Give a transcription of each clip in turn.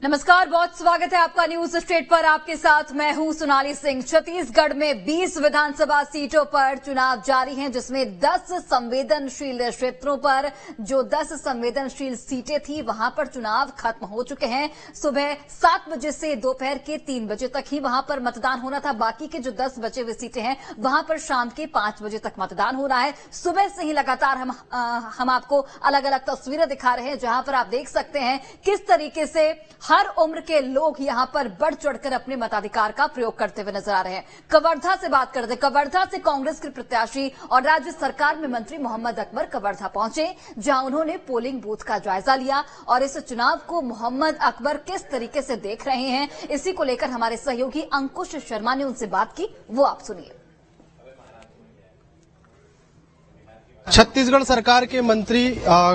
नमस्कार, बहुत स्वागत है आपका न्यूज स्टेट पर। आपके साथ मैं हूं सोनाली सिंह। छत्तीसगढ़ में 20 विधानसभा सीटों पर चुनाव जारी हैं, जिसमें 10 संवेदनशील क्षेत्रों पर जो 10 संवेदनशील सीटें थी वहां पर चुनाव खत्म हो चुके हैं। सुबह 7 बजे से दोपहर के 3 बजे तक ही वहां पर मतदान होना था। बाकी के जो 10 बचे हुए सीटें हैं वहां पर शाम के 5 बजे तक मतदान हो रहा है। सुबह से ही लगातार हम आपको अलग अलग तस्वीरें दिखा रहे हैं, जहां पर आप देख सकते हैं किस तरीके से हर उम्र के लोग यहां पर बढ़ चढ़कर अपने मताधिकार का प्रयोग करते हुए नजर आ रहे हैं। कवर्धा से बात करते हैं। कवर्धा से कांग्रेस के प्रत्याशी और राज्य सरकार में मंत्री मोहम्मद अकबर कवर्धा पहुंचे, जहां उन्होंने पोलिंग बूथ का जायजा लिया और इस चुनाव को मोहम्मद अकबर किस तरीके से देख रहे हैं, इसी को लेकर हमारे सहयोगी अंकुश शर्मा ने उनसे बात की, वो आप सुनिए। छत्तीसगढ़ सरकार के मंत्री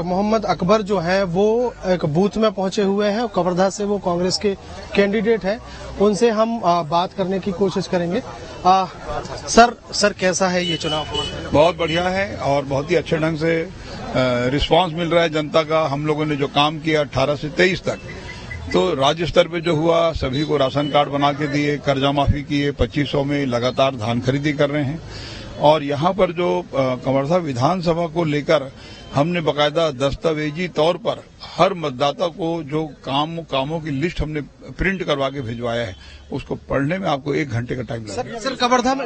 मोहम्मद अकबर जो हैं वो एक बूथ में पहुंचे हुए हैं। कवर्धा से वो कांग्रेस के कैंडिडेट हैं, उनसे हम बात करने की कोशिश करेंगे। सर कैसा है ये चुनाव? बहुत बढ़िया है और बहुत ही अच्छे ढंग से रिस्पांस मिल रहा है जनता का। हम लोगों ने जो काम किया 18 से 23 तक, तो राज्य स्तर पे जो हुआ, सभी को राशन कार्ड बना के दिए, कर्जा माफी किए, 2500 में लगातार धान खरीदी कर रहे हैं। और यहाँ पर जो कवर्धा विधानसभा को लेकर हमने बकायदा दस्तावेजी तौर पर हर मतदाता को जो कामों की लिस्ट हमने प्रिंट करवा के भिजवाया है, उसको पढ़ने में आपको 1 घंटे का टाइम लगेगा। सर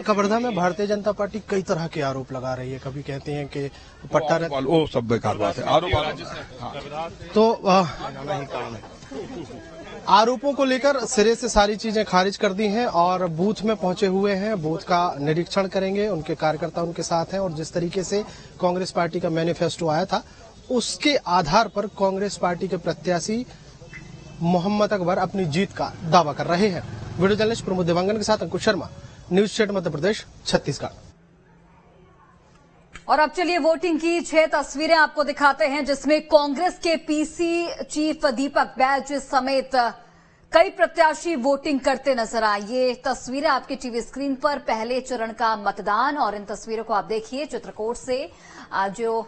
कवर्धा में भारतीय जनता पार्टी कई तरह के आरोप लगा रही है। कभी कहते हैं कि पट्टा वो सब बेकार बात है। आरोपों को लेकर सिरे से सारी चीजें खारिज कर दी हैं और बूथ में पहुंचे हुए हैं। बूथ का निरीक्षण करेंगे, उनके कार्यकर्ता उनके साथ हैं और जिस तरीके से कांग्रेस पार्टी का मैनिफेस्टो आया था उसके आधार पर कांग्रेस पार्टी के प्रत्याशी मोहम्मद अकबर अपनी जीत का दावा कर रहे हैं। वीडियो जर्नलिस्ट प्रमोद देवांगन के साथ अंकुश शर्मा, न्यूज स्टेट मध्य प्रदेश, छत्तीसगढ़। और अब चलिए वोटिंग की 6 तस्वीरें आपको दिखाते हैं, जिसमें कांग्रेस के पीसी चीफ दीपक बैज समेत कई प्रत्याशी वोटिंग करते नजर आए। ये तस्वीरें आपकी टीवी स्क्रीन पर पहले चरण का मतदान, और इन तस्वीरों को आप देखिए चित्रकूट से जो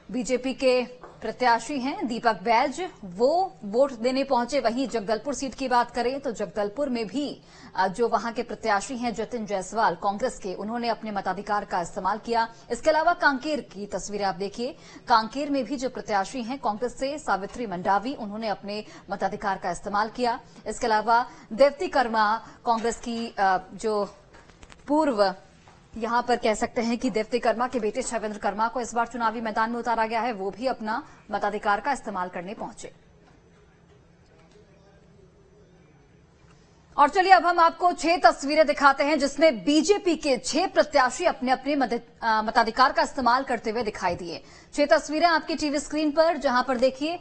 बीजेपी के प्रत्याशी हैं दीपक बैज, वो वोट देने पहुंचे। वहीं जगदलपुर सीट की बात करें तो जगदलपुर में भी जो वहां के प्रत्याशी हैं जतिन जायसवाल कांग्रेस के, उन्होंने अपने मताधिकार का इस्तेमाल किया। इसके अलावा कांकेर की तस्वीरें आप देखिए। कांकेर में भी जो प्रत्याशी हैं कांग्रेस से सावित्री मंडावी, उन्होंने अपने मताधिकार का इस्तेमाल किया। इसके अलावा देवती कर्मा कांग्रेस की जो पूर्व यहां पर कह सकते हैं कि देवती कर्मा के बेटे छवेंद्र कर्मा को इस बार चुनावी मैदान में उतारा गया है, वो भी अपना मताधिकार का इस्तेमाल करने पहुंचे। और चलिए अब हम आपको 6 तस्वीरें दिखाते हैं, जिसमें बीजेपी के 6 प्रत्याशी अपने अपने मताधिकार का इस्तेमाल करते हुए दिखाई दिए। 6 तस्वीरें आपकी टीवी स्क्रीन पर, जहां पर देखिए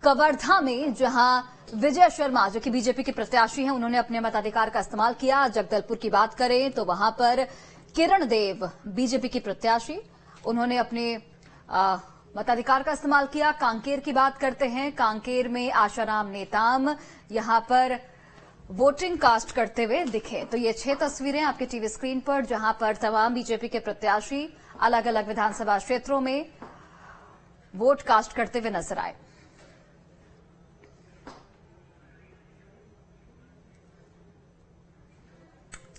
कवर्धा में जहां विजय शर्मा जो कि बीजेपी के प्रत्याशी हैं, उन्होंने अपने मताधिकार का इस्तेमाल किया। जगदलपुर की बात करें तो वहां पर किरण देव बीजेपी की प्रत्याशी, उन्होंने अपने मताधिकार का इस्तेमाल किया। कांकेर की बात करते हैं। कांकेर में आशाराम नेताम यहां पर वोटिंग कास्ट करते हुए दिखे। तो ये 6 तस्वीरें आपके टीवी स्क्रीन पर, जहां पर तमाम बीजेपी के प्रत्याशी अलग अलग विधानसभा क्षेत्रों में वोट कास्ट करते हुए नजर आए।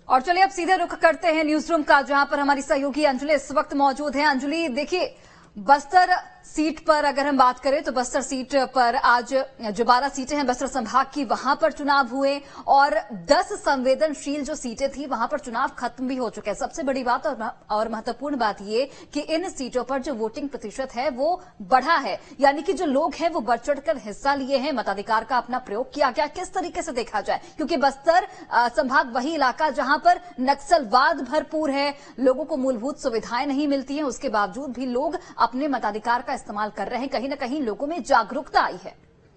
और चलिए अब सीधे रुख करते हैं न्यूज रूम का, जहां पर हमारी सहयोगी अंजलि इस वक्त मौजूद है। अंजलि, देखिए बस्तर सीट पर अगर हम बात करें तो बस्तर सीट पर आज जो 12 सीटें हैं बस्तर संभाग की, वहां पर चुनाव हुए और 10 संवेदनशील जो सीटें थी वहां पर चुनाव खत्म भी हो चुके हैं। सबसे बड़ी बात और महत्वपूर्ण बात ये कि इन सीटों पर जो वोटिंग प्रतिशत है वो बढ़ा है, यानी कि जो लोग हैं वो बढ़ चढ़कर हिस्सा लिए हैं, मताधिकार का अपना प्रयोग किया गया। किस तरीके से देखा जाए, क्योंकि बस्तर संभाग वही इलाका जहां पर नक्सलवाद भरपूर है, लोगों को मूलभूत सुविधाएं नहीं मिलती हैं, उसके बावजूद भी लोग अपने मताधिकार का इस्तेमाल कर रहे हैं। कहीं ना कहीं लोगों में जागरूकता आई है।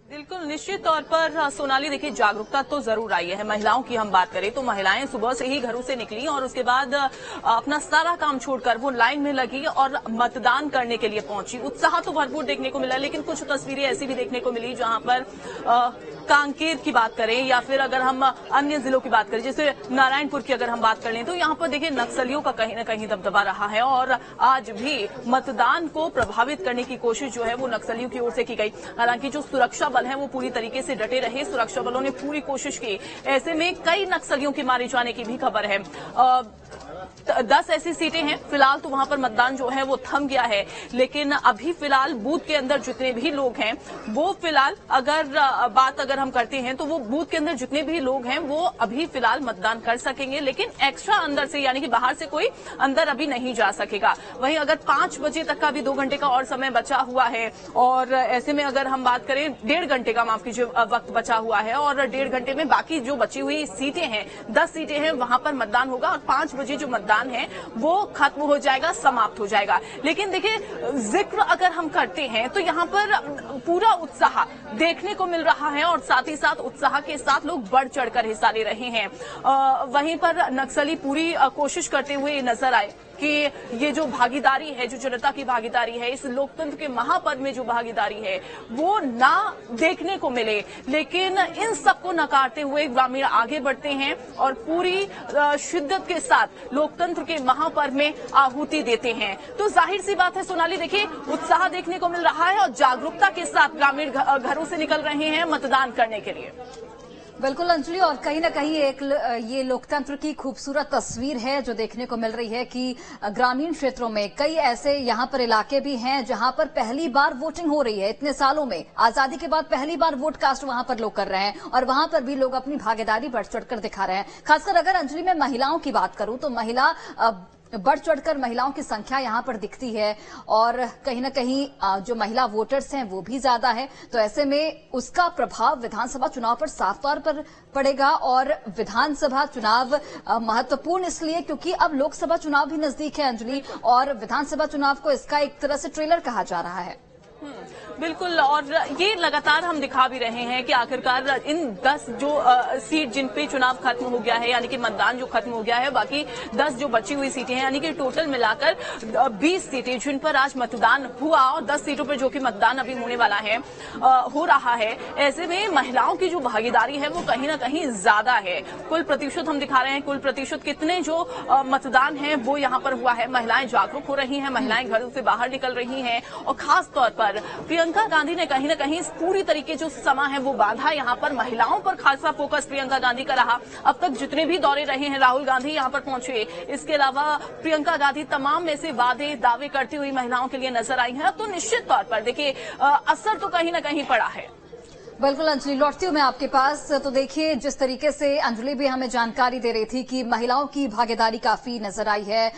बिल्कुल निश्चित तौर पर सोनाली, देखिए जागरूकता तो जरूर आई है। महिलाओं की हम बात करें तो महिलाएं सुबह से ही घरों से निकली और उसके बाद अपना सारा काम छोड़कर वो लाइन में लगी और मतदान करने के लिए पहुंची। उत्साह तो भरपूर देखने को मिला, लेकिन कुछ तस्वीरें ऐसी भी देखने को मिली जहां पर कांकेर की बात करें या फिर अगर हम अन्य जिलों की बात करें, जैसे नारायणपुर की अगर हम बात कर लें, तो यहाँ पर देखिए नक्सलियों का कहीं न कहीं दबदबा रहा है और आज भी मतदान को प्रभावित करने की कोशिश जो है वो नक्सलियों की ओर से की गई। हालांकि जो सुरक्षा बल है वो पूरी तरीके से डटे रहे, सुरक्षा बलों ने पूरी कोशिश की। ऐसे में कई नक्सलियों के मारे जाने की भी खबर है। 10 ऐसी सीटें हैं, फिलहाल तो वहां पर मतदान जो है वो थम गया है, लेकिन अभी फिलहाल बूथ के अंदर जितने भी लोग हैं वो फिलहाल अगर हम करते हैं तो वो बूथ के अंदर जितने भी लोग हैं वो अभी फिलहाल मतदान कर सकेंगे, लेकिन एक्स्ट्रा अंदर से यानी कि बाहर से कोई अंदर अभी नहीं जा सकेगा। वहीं अगर 5 बजे तक का भी 2 घंटे का और समय बचा हुआ है और ऐसे में अगर हम बात करें 1.5 घंटे का, माफ कीजिए, वक्त बचा हुआ है और 1.5 घंटे में बाकी जो बची हुई सीटें हैं 10 सीटें हैं वहां पर मतदान होगा और 5 बजे जो मतदान है वो खत्म हो जाएगा, समाप्त हो जाएगा। लेकिन देखिए जिक्र अगर हम करते हैं तो यहाँ पर पूरा उत्साह देखने को मिल रहा है और साथ ही साथ उत्साह के साथ लोग बढ़ चढ़कर हिस्सा ले रहे हैं। वहीं पर नक्सली पूरी कोशिश करते हुए नजर आए कि ये जो भागीदारी है, जो जनता की भागीदारी है, इस लोकतंत्र के महापर्व में जो भागीदारी है वो ना देखने को मिले, लेकिन इन सबको नकारते हुए ग्रामीण आगे बढ़ते हैं और पूरी शिद्दत के साथ लोकतंत्र के महापर्व में आहुति देते हैं। तो जाहिर सी बात है सोनाली, देखिए उत्साह देखने को मिल रहा है और जागरूकता के साथ ग्रामीण घरों से निकल रहे हैं मतदान करने के लिए। बिल्कुल अंजलि, और कहीं ना कहीं ये लोकतंत्र की खूबसूरत तस्वीर है जो देखने को मिल रही है कि ग्रामीण क्षेत्रों में कई ऐसे यहाँ पर इलाके भी हैं जहाँ पर पहली बार वोटिंग हो रही है। इतने सालों में, आजादी के बाद पहली बार वोट कास्ट वहाँ पर लोग कर रहे हैं और वहाँ पर भी लोग अपनी भागीदारी बढ़ चढ़कर दिखा रहे हैं। खासकर अगर अंजलि मैं महिलाओं की बात करूं तो बढ़ चढ़कर महिलाओं की संख्या यहां पर दिखती है और कहीं ना कहीं जो महिला वोटर्स हैं वो भी ज्यादा है। तो ऐसे में उसका प्रभाव विधानसभा चुनाव पर साफ तौर पर पड़ेगा और विधानसभा चुनाव महत्वपूर्ण इसलिए क्योंकि अब लोकसभा चुनाव भी नजदीक है अंजलि, और विधानसभा चुनाव को इसका एक तरह से ट्रेलर कहा जा रहा है। बिल्कुल, और ये लगातार हम दिखा भी रहे हैं कि आखिरकार इन 10 जो सीट जिन पे चुनाव खत्म हो गया है, यानी कि मतदान जो खत्म हो गया है, बाकी 10 जो बची हुई सीटें हैं, यानी कि टोटल मिलाकर 20 सीटें जिन पर आज मतदान हुआ और 10 सीटों पर जो कि मतदान अभी होने वाला है, हो रहा है। ऐसे में महिलाओं की जो भागीदारी है वो कहीं ना कहीं ज्यादा है। कुल प्रतिशत हम दिखा रहे हैं, कुल प्रतिशत कितने जो मतदान है वो यहाँ पर हुआ है। महिलाएं जागरूक हो रही हैं, महिलाएं घरों से बाहर निकल रही हैं और खास तौर पर प्रियंका गांधी ने कहीं न कहीं पूरी तरीके जो समा है वो बांधा। यहाँ पर महिलाओं पर खासा फोकस प्रियंका गांधी का रहा। अब तक जितने भी दौरे रहे हैं, राहुल गांधी यहाँ पर पहुंचे, इसके अलावा प्रियंका गांधी तमाम में से वादे दावे करती हुई महिलाओं के लिए नजर आई हैं। तो निश्चित तौर पर देखिए असर तो कहीं न कहीं पड़ा है। बिल्कुल अंजलि, लौटती हूँ मैं आपके पास। तो देखिए जिस तरीके से अंजलि भी हमें जानकारी दे रही थी कि महिलाओं की भागीदारी काफी नजर आई है